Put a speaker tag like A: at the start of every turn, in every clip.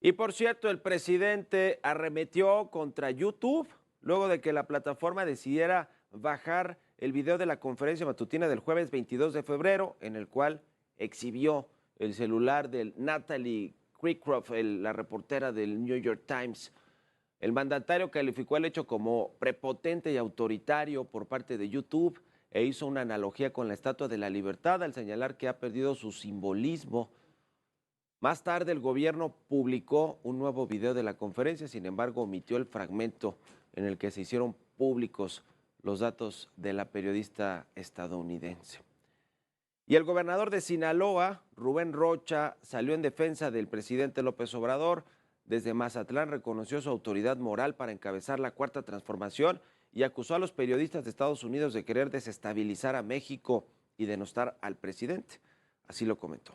A: Y por cierto, el presidente arremetió contra YouTube luego de que la plataforma decidiera bajar el video de la conferencia matutina del jueves 22 de febrero, en el cual exhibió el celular de Natalie Crickcroft, la reportera del New York Times. El mandatario calificó el hecho como prepotente y autoritario por parte de YouTube e hizo una analogía con la Estatua de la Libertad al señalar que ha perdido su simbolismo. Más tarde el gobierno publicó un nuevo video de la conferencia, sin embargo omitió el fragmento en el que se hicieron públicos los datos de la periodista estadounidense. Y el gobernador de Sinaloa, Rubén Rocha, salió en defensa del presidente López Obrador. Desde Mazatlán reconoció su autoridad moral para encabezar la cuarta transformación y acusó a los periodistas de Estados Unidos de querer desestabilizar a México y denostar al presidente. Así lo comentó.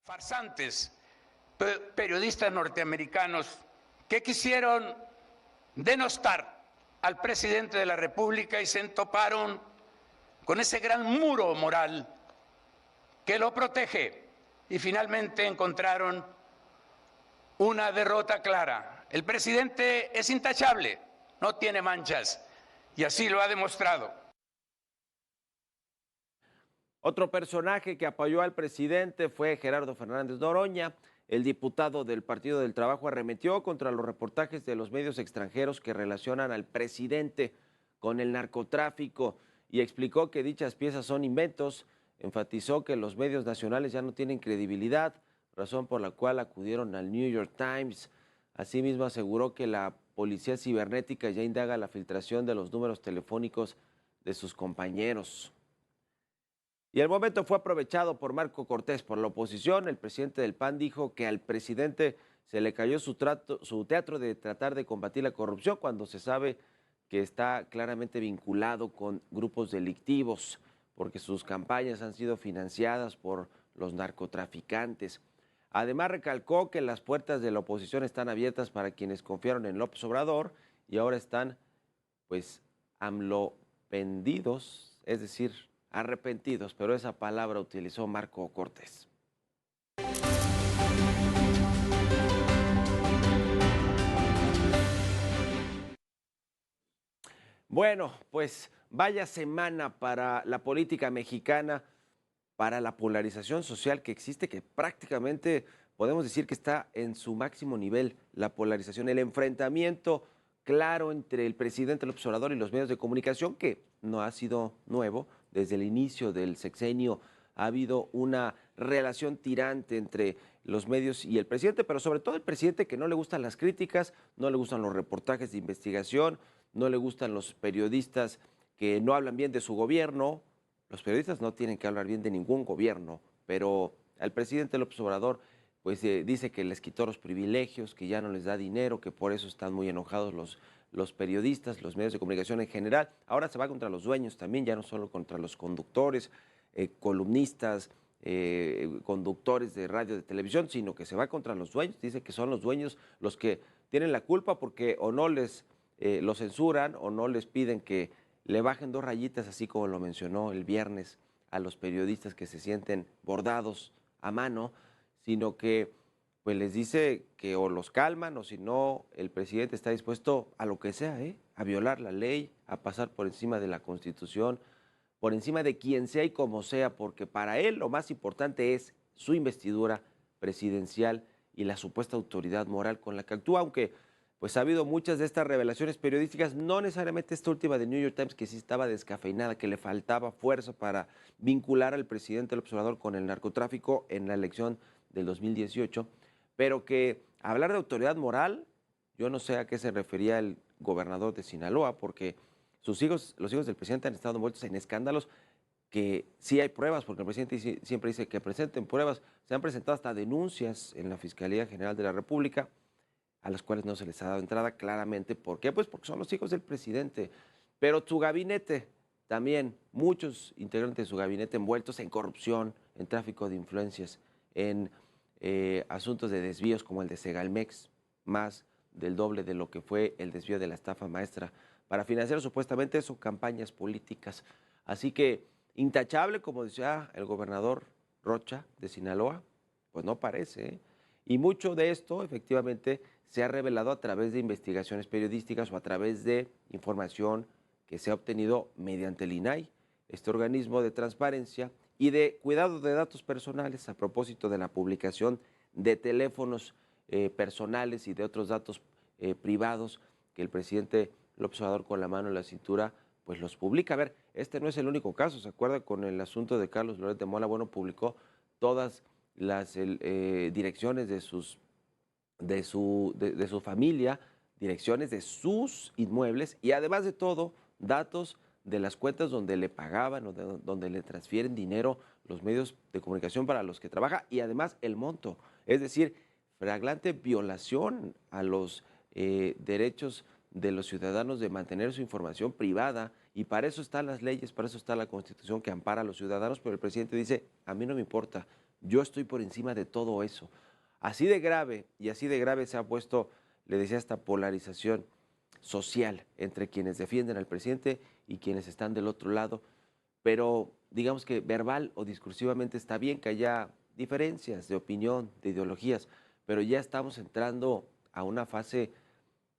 B: Farsantes periodistas norteamericanos que quisieron denostar al presidente de la República y se entoparon con ese gran muro moral que lo protege y finalmente encontraron una derrota clara. El presidente es intachable, no tiene manchas y así lo ha demostrado.
A: Otro personaje que apoyó al presidente fue Gerardo Fernández Noroña. El diputado del Partido del Trabajo arremetió contra los reportajes de los medios extranjeros que relacionan al presidente con el narcotráfico y explicó que dichas piezas son inventos. Enfatizó que los medios nacionales ya no tienen credibilidad, razón por la cual acudieron al New York Times. Asimismo aseguró que la policía cibernética ya indaga la filtración de los números telefónicos de sus compañeros. Y el momento fue aprovechado por Marco Cortés por la oposición. El presidente del PAN dijo que al presidente se le cayó su teatro de tratar de combatir la corrupción cuando se sabe que está claramente vinculado con grupos delictivos, porque sus campañas han sido financiadas por los narcotraficantes. Además recalcó que las puertas de la oposición están abiertas para quienes confiaron en López Obrador y ahora están pues amlopendidos, es decir, arrepentidos, pero esa palabra utilizó Marco Cortés. Bueno, pues vaya semana para la política mexicana, para la polarización social que existe, que prácticamente podemos decir que está en su máximo nivel, la polarización, el enfrentamiento claro entre el presidente López Obrador y los medios de comunicación, que no ha sido nuevo. Desde el inicio del sexenio ha habido una relación tirante entre los medios y el presidente, pero sobre todo el presidente que no le gustan las críticas, no le gustan los reportajes de investigación, no le gustan los periodistas que no hablan bien de su gobierno. Los periodistas no tienen que hablar bien de ningún gobierno, pero al presidente López Obrador pues dice que les quitó los privilegios, que ya no les da dinero, que por eso están muy enojados los periodistas, los medios de comunicación en general. Ahora se va contra los dueños también, ya no solo contra los conductores, columnistas, conductores de radio, de televisión, sino que se va contra los dueños. Dice que son los dueños los que tienen la culpa porque o no les lo censuran o no les piden que le bajen 2 rayitas, así como lo mencionó el viernes a los periodistas que se sienten bordados a mano, sino que pues les dice que o los calman o si no, el presidente está dispuesto a lo que sea, a violar la ley, a pasar por encima de la Constitución, por encima de quien sea y como sea, porque para él lo más importante es su investidura presidencial y la supuesta autoridad moral con la que actúa, aunque pues ha habido muchas de estas revelaciones periodísticas, no necesariamente esta última de New York Times, que sí estaba descafeinada, que le faltaba fuerza para vincular al presidente López Obrador con el narcotráfico en la elección del 2018, pero que hablar de autoridad moral, yo no sé a qué se refería el gobernador de Sinaloa, porque sus hijos, los hijos del presidente han estado envueltos en escándalos que sí hay pruebas, porque el presidente siempre dice que presenten pruebas. Se han presentado hasta denuncias en la Fiscalía General de la República, a las cuales no se les ha dado entrada claramente. ¿Por qué? Pues porque son los hijos del presidente. Pero su gabinete, también muchos integrantes de su gabinete envueltos en corrupción, en tráfico de influencias, en asuntos de desvíos como el de Segalmex, más del doble de lo que fue el desvío de la estafa maestra, para financiar supuestamente eso, campañas políticas. Así que intachable, como decía el gobernador Rocha de Sinaloa, pues no parece, ¿eh? Y mucho de esto, efectivamente, se ha revelado a través de investigaciones periodísticas o a través de información que se ha obtenido mediante el INAI, este organismo de transparencia y de cuidado de datos personales a propósito de la publicación de teléfonos personales y de otros datos privados que el presidente López Obrador con la mano en la cintura pues los publica. A ver, este no es el único caso, ¿se acuerda con el asunto de Carlos Loret de Mola? Bueno, publicó todas las direcciones de su familia, direcciones de sus inmuebles y además de todo, datos de las cuentas donde le pagaban o donde le transfieren dinero los medios de comunicación para los que trabaja y además el monto. Es decir, flagrante violación a los derechos de los ciudadanos de mantener su información privada y para eso están las leyes, para eso está la Constitución que ampara a los ciudadanos, pero el presidente dice, a mí no me importa, yo estoy por encima de todo eso. Así de grave y así de grave se ha puesto, le decía, esta polarización social entre quienes defienden al presidente y quienes están del otro lado, pero digamos que verbal o discursivamente está bien que haya diferencias de opinión, de ideologías, pero ya estamos entrando a una fase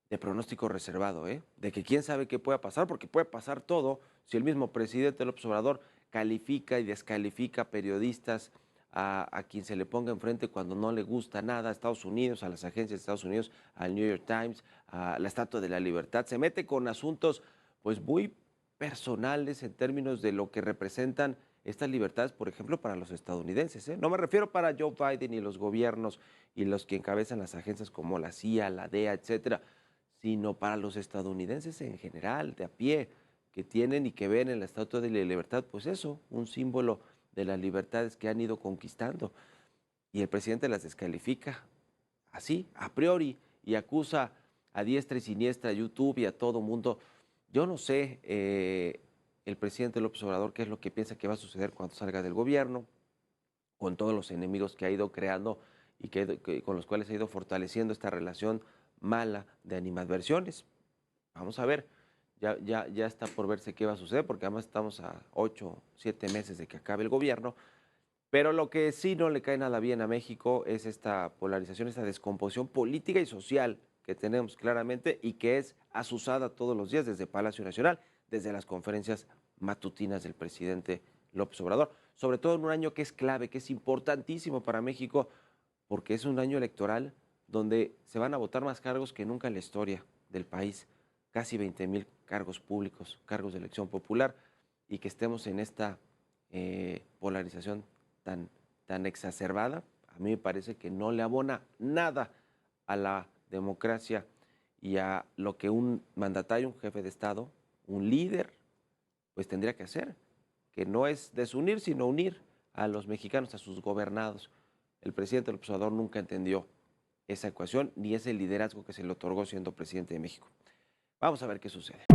A: de pronóstico reservado, de que quién sabe qué pueda pasar, porque puede pasar todo si el mismo presidente López Obrador califica y descalifica periodistas a quien se le ponga enfrente cuando no le gusta nada, a Estados Unidos, a las agencias de Estados Unidos, al New York Times, a la Estatua de la Libertad, se mete con asuntos pues muy personales en términos de lo que representan estas libertades, por ejemplo, para los estadounidenses. No me refiero para Joe Biden y los gobiernos y los que encabezan las agencias como la CIA, la DEA, etcétera, sino para los estadounidenses en general, de a pie, que tienen y que ven en la Estatua de la Libertad, pues eso, un símbolo de las libertades que han ido conquistando. Y el presidente las descalifica así, a priori, y acusa a diestra y siniestra a YouTube y a todo mundo. Yo no sé, el presidente López Obrador, qué es lo que piensa que va a suceder cuando salga del gobierno, con todos los enemigos que ha ido creando y con los cuales ha ido fortaleciendo esta relación mala de animadversiones. Vamos a ver, ya está por verse qué va a suceder, porque además estamos a 8, 7 meses de que acabe el gobierno. Pero lo que sí no le cae nada bien a México es esta polarización, esta descomposición política y social que tenemos claramente y que es azuzada todos los días desde Palacio Nacional, desde las conferencias matutinas del presidente López Obrador, sobre todo en un año que es clave, que es importantísimo para México, porque es un año electoral donde se van a votar más cargos que nunca en la historia del país, casi 20,000 cargos públicos, cargos de elección popular, y que estemos en esta polarización tan exacerbada, a mí me parece que no le abona nada a la democracia y a lo que un mandatario, un jefe de Estado, un líder, pues tendría que hacer, que no es desunir, sino unir a los mexicanos, a sus gobernados. El presidente López Obrador nunca entendió esa ecuación ni ese liderazgo que se le otorgó siendo presidente de México. Vamos a ver qué sucede.